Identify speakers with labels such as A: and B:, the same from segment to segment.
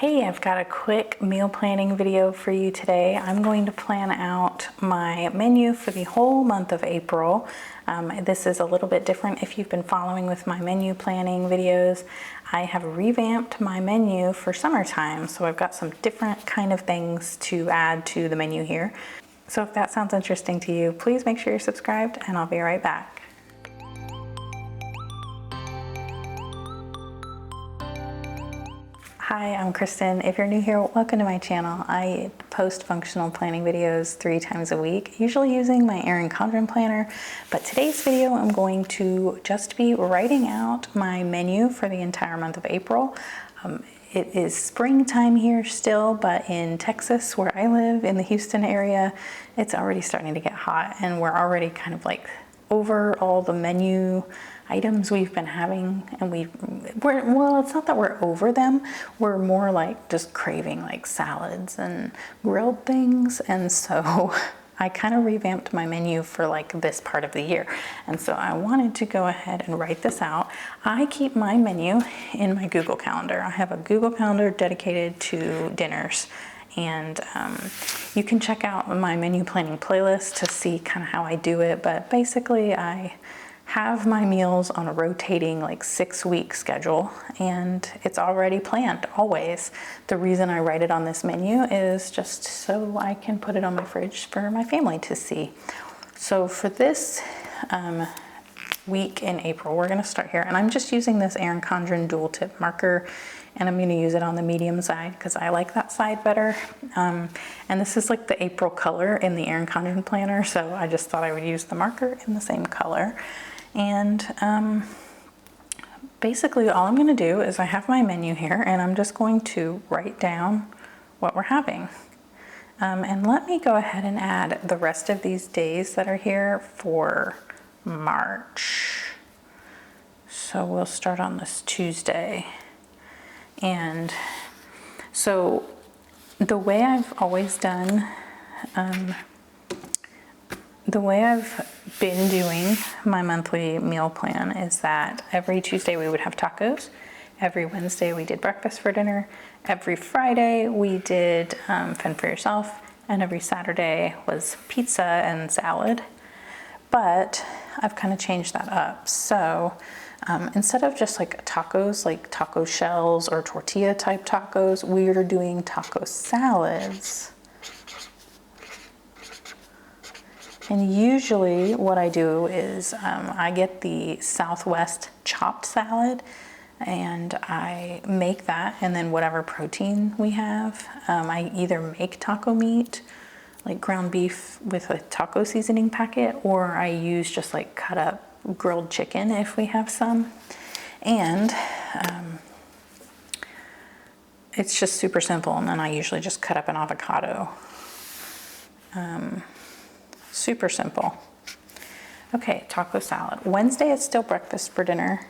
A: Hey, I've got a quick meal planning video for you today. I'm going to plan out my menu for the whole month of April. This is a little bit different if you've been following with my menu planning videos. I have revamped my menu for summertime, so I've got some different kind of things to add to the menu here. So if that sounds interesting to you, please make sure you're subscribed and I'll be right back. Hi, I'm Kristen. If you're new here, welcome to my channel. I post functional planning videos 3 times a week, usually using my Erin Condren planner. But today's video, I'm going to just be writing out my menu for the entire month of April. It is springtime here still, but in Texas, where I live, in the Houston area, it's already starting to get hot, and we're already kind of like over all the menu items we've been having, and well, it's not that we're over them, we're more like just craving like salads and grilled things. And so I kind of revamped my menu for like this part of the year, and so I wanted to go ahead and write this out. I keep my menu in my Google Calendar. I have a Google Calendar dedicated to dinners, and you can check out my menu planning playlist to see kind of how I do it. But basically I have my meals on a rotating like 6-week schedule, and it's already planned always. The reason I write it on this menu is just so I can put it on my fridge for my family to see. So for this week in April, we're going to start here, and I'm just using this Erin Condren dual tip marker, and I'm going to use it on the medium side because I like that side better. And this is like the April color in the Erin Condren planner, so I just thought I would use the marker in the same color. And basically all I'm going to do is I have my menu here, and I'm just going to write down what we're having. And let me go ahead and add the rest of these days that are here for March. So we'll start on this Tuesday. And so the way I've always done, the way I've been doing my monthly meal plan is that every Tuesday we would have tacos, every Wednesday we did breakfast for dinner, every Friday we did fend for yourself, and every Saturday was pizza and salad. But I've kind of changed that up. So instead of just like tacos, like taco shells or tortilla type tacos, we are doing taco salads. And usually what I do is I get the Southwest chopped salad, and I make that, and then whatever protein we have, I either make taco meat, like ground beef with a taco seasoning packet, or I use just like cut up grilled chicken if we have some. And it's just super simple, and then I usually just cut up an avocado. Super simple. Okay, taco salad. Wednesday is still breakfast for dinner.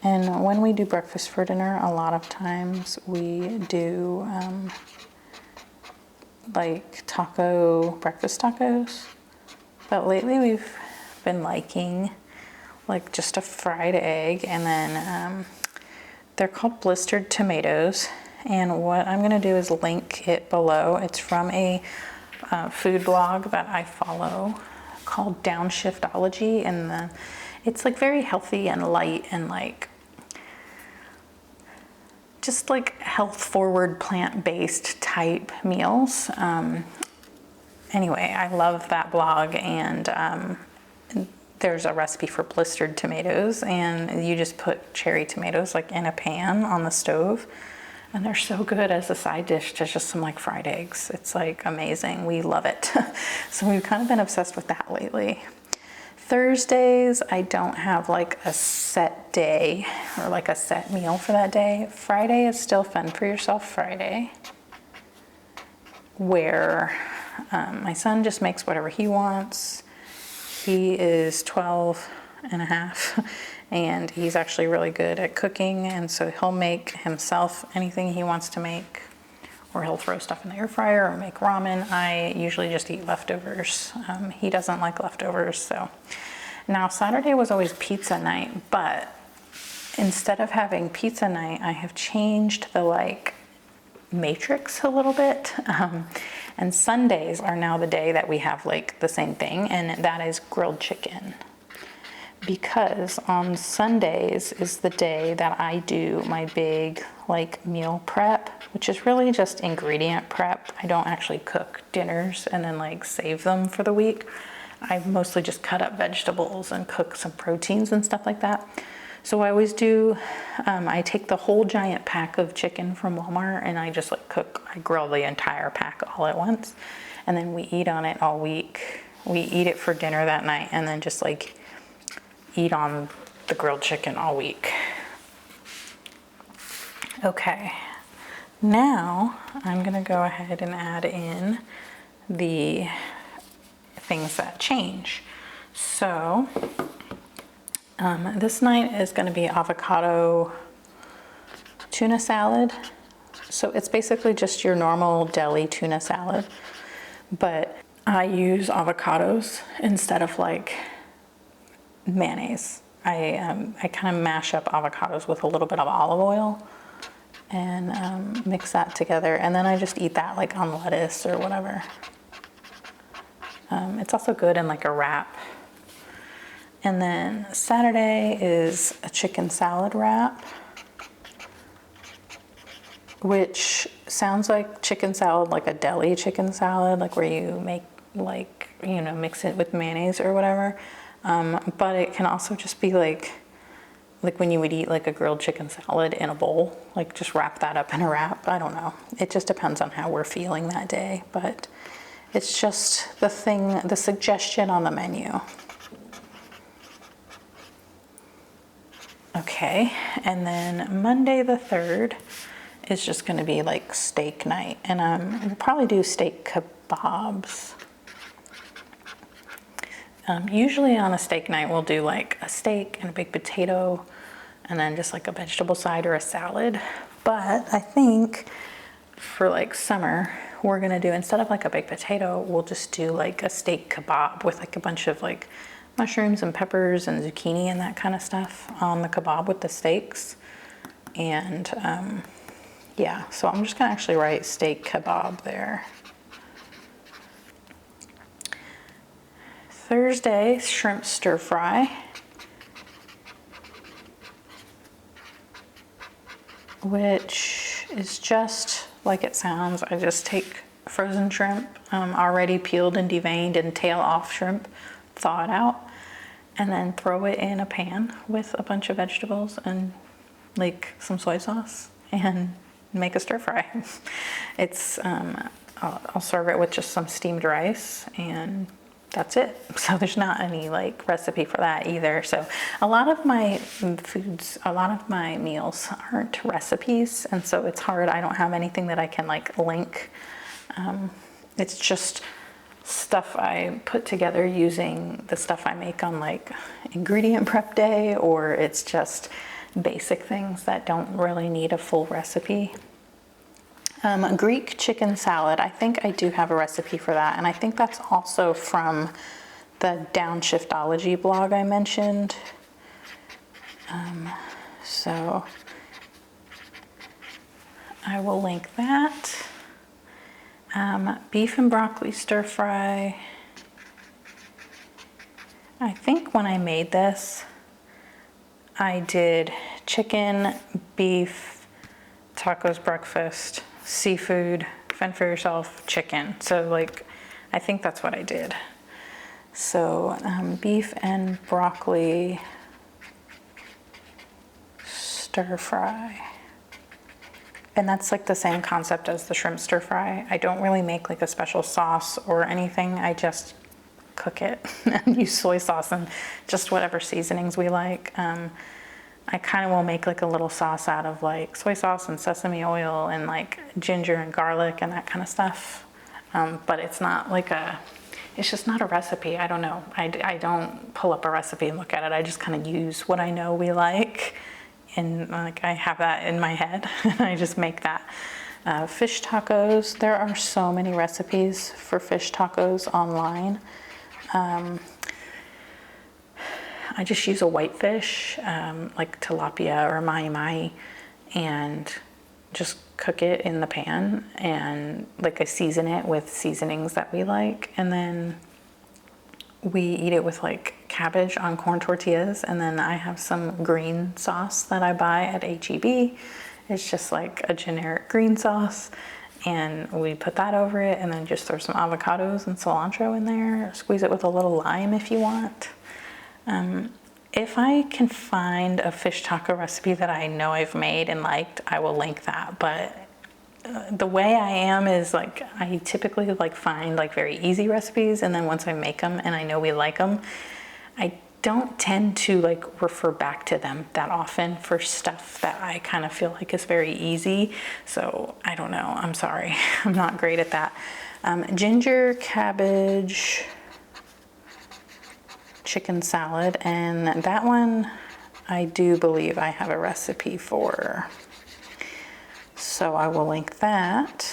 A: And when we do breakfast for dinner, a lot of times we do like breakfast tacos. But lately we've been liking like just a fried egg, and then they're called blistered tomatoes. And what I'm going to do is link it below. It's from a food blog that I follow called Downshiftology, and it's like very healthy and light, and like just like health forward plant-based type meals. Anyway, I love that blog, and there's a recipe for blistered tomatoes, and you just put cherry tomatoes like in a pan on the stove. And they're so good as a side dish to just some like fried eggs. It's like amazing. We love it. So we've kind of been obsessed with that lately. Thursdays, I don't have like a set day or like a set meal for that day. Friday is still Fend for Yourself Friday, where my son just makes whatever he wants. He is 12 and a half. And he's actually really good at cooking, and so he'll make himself anything he wants to make, or he'll throw stuff in the air fryer or make ramen. I usually just eat leftovers. He doesn't like leftovers, so Now Saturday was always pizza night, but instead of having pizza night, I have changed the like matrix a little bit. And Sundays are now the day that we have like the same thing, and that is grilled chicken. Because on Sundays is the day that I do my big like meal prep, which is really just ingredient prep. I don't actually cook dinners and then like save them for the week. I mostly just cut up vegetables and cook some proteins and stuff like that. So I always do, I take the whole giant pack of chicken from Walmart and I just like I grill the entire pack all at once. And then we eat on it all week. We eat it for dinner that night and then just like eat on the grilled chicken all week. Okay, now I'm gonna go ahead and add in the things that change. So this night is going to be avocado tuna salad. So it's basically just your normal deli tuna salad, but I use avocados instead of like mayonnaise. I kind of mash up avocados with a little bit of olive oil and mix that together, and then I just eat that like on lettuce or whatever. It's also good in like a wrap. And then Saturday is a chicken salad wrap, which sounds like chicken salad, like a deli chicken salad, like where you make like, you know, mix it with mayonnaise or whatever. But it can also just be like when you would eat like a grilled chicken salad in a bowl, like just wrap that up in a wrap. I don't know. It just depends on how we're feeling that day, but it's just the suggestion on the menu. Okay, and then Monday the 3rd is just going to be like steak night, and we'll probably do steak kebabs. Usually on a steak night we'll do like a steak and a big potato and then just like a vegetable side or a salad. But I think for like summer we're going to do, instead of like a big potato, we'll just do like a steak kebab with like a bunch of like mushrooms and peppers and zucchini and that kind of stuff on the kebab with the steaks. And yeah, so I'm just gonna actually write steak kebab there. Thursday, shrimp stir fry, which is just like it sounds. I just take frozen shrimp, already peeled and deveined, and tail off shrimp, thaw it out, and then throw it in a pan with a bunch of vegetables and like some soy sauce and make a stir fry. It's I'll serve it with just some steamed rice and that's it. So there's not any like recipe for that either. So a lot of my foods, a lot of my meals aren't recipes, and so it's hard. I don't have anything that I can like link. It's just stuff I put together using the stuff I make on like ingredient prep day, or it's just basic things that don't really need a full recipe. Greek chicken salad, I think I do have a recipe for that, and I think that's also from the Downshiftology blog I mentioned. So I will link that. Beef and broccoli stir fry. I think when I made this, I did chicken, beef, tacos breakfast, seafood, fend for yourself, chicken. So like, I think that's what I did. So beef and broccoli stir fry. And that's like the same concept as the shrimp stir fry. I don't really make like a special sauce or anything. I just cook it and use soy sauce and just whatever seasonings we like. I kind of will make like a little sauce out of like soy sauce and sesame oil and like ginger and garlic and that kind of stuff. But it's not like it's just not a recipe. I don't know. I don't pull up a recipe and look at it. I just kind of use what I know we like. And like I have that in my head and I just make that. Fish tacos, there are so many recipes for fish tacos online. I just use a whitefish, like tilapia or mahi-mahi, and just cook it in the pan, and like I season it with seasonings that we like, and then we eat it with like cabbage on corn tortillas. And then I have some green sauce that I buy at HEB. It's just like a generic green sauce, and we put that over it, and then just throw some avocados and cilantro in there. Squeeze it with a little lime if you want. If I can find a fish taco recipe that I know I've made and liked, I will link that. But the way I am is like, I typically like find like very easy recipes, and then once I make them and I know we like them, I don't tend to like refer back to them that often for stuff that I kind of feel like is very easy. So I don't know, I'm sorry, I'm not great at that. Ginger cabbage chicken salad, and that one I do believe I have a recipe for, so I will link that.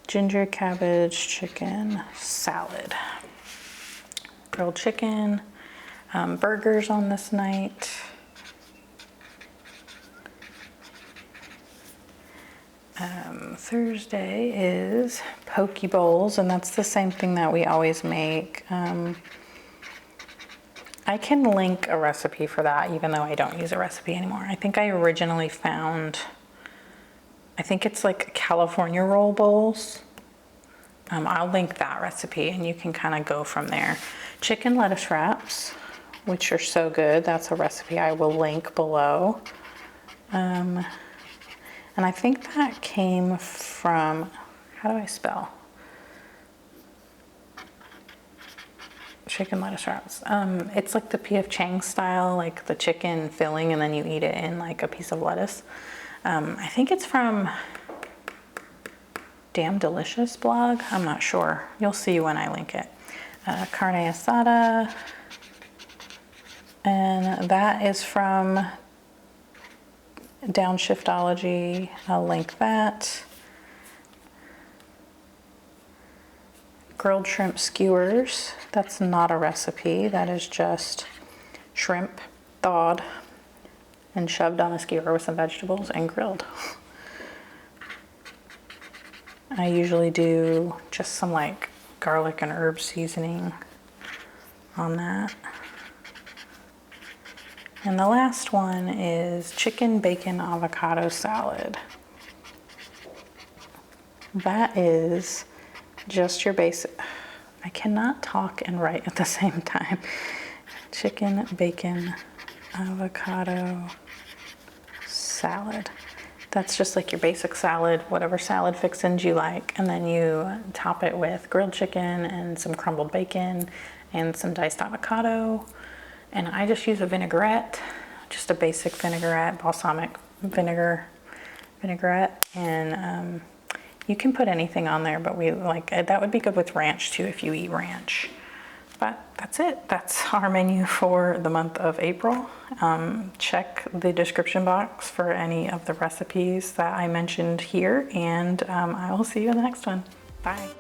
A: Ginger cabbage chicken salad. Grilled chicken, burgers on this night. Thursday is poke bowls, and that's the same thing that we always make. I can link a recipe for that even though I don't use a recipe anymore. I think I originally found, I think it's like California roll bowls. I'll link that recipe and you can kind of go from there. Chicken lettuce wraps, which are so good. That's a recipe I will link below. And I think that came from, how do I spell? Chicken lettuce wraps. It's like the P.F. Chang style, like the chicken filling and then you eat it in like a piece of lettuce. I think it's from Damn Delicious blog. I'm not sure. You'll see when I link it. Carne asada. And that is from Downshiftology. I'll link that. Grilled shrimp skewers. That's not a recipe. That is just shrimp thawed and shoved on a skewer with some vegetables and grilled. I usually do just some like garlic and herb seasoning on that. And the last one is chicken bacon avocado salad. That is just your basic, I cannot talk and write at the same time. Chicken bacon avocado salad. That's just like your basic salad, whatever salad fixins you like. And then you top it with grilled chicken and some crumbled bacon and some diced avocado. And I just use a vinaigrette, just a basic vinaigrette, balsamic vinegar vinaigrette. And you can put anything on there, but we like, that would be good with ranch too if you eat ranch. But that's it. That's our menu for the month of April. Check the description box for any of the recipes that I mentioned here, and I will see you in the next one. Bye.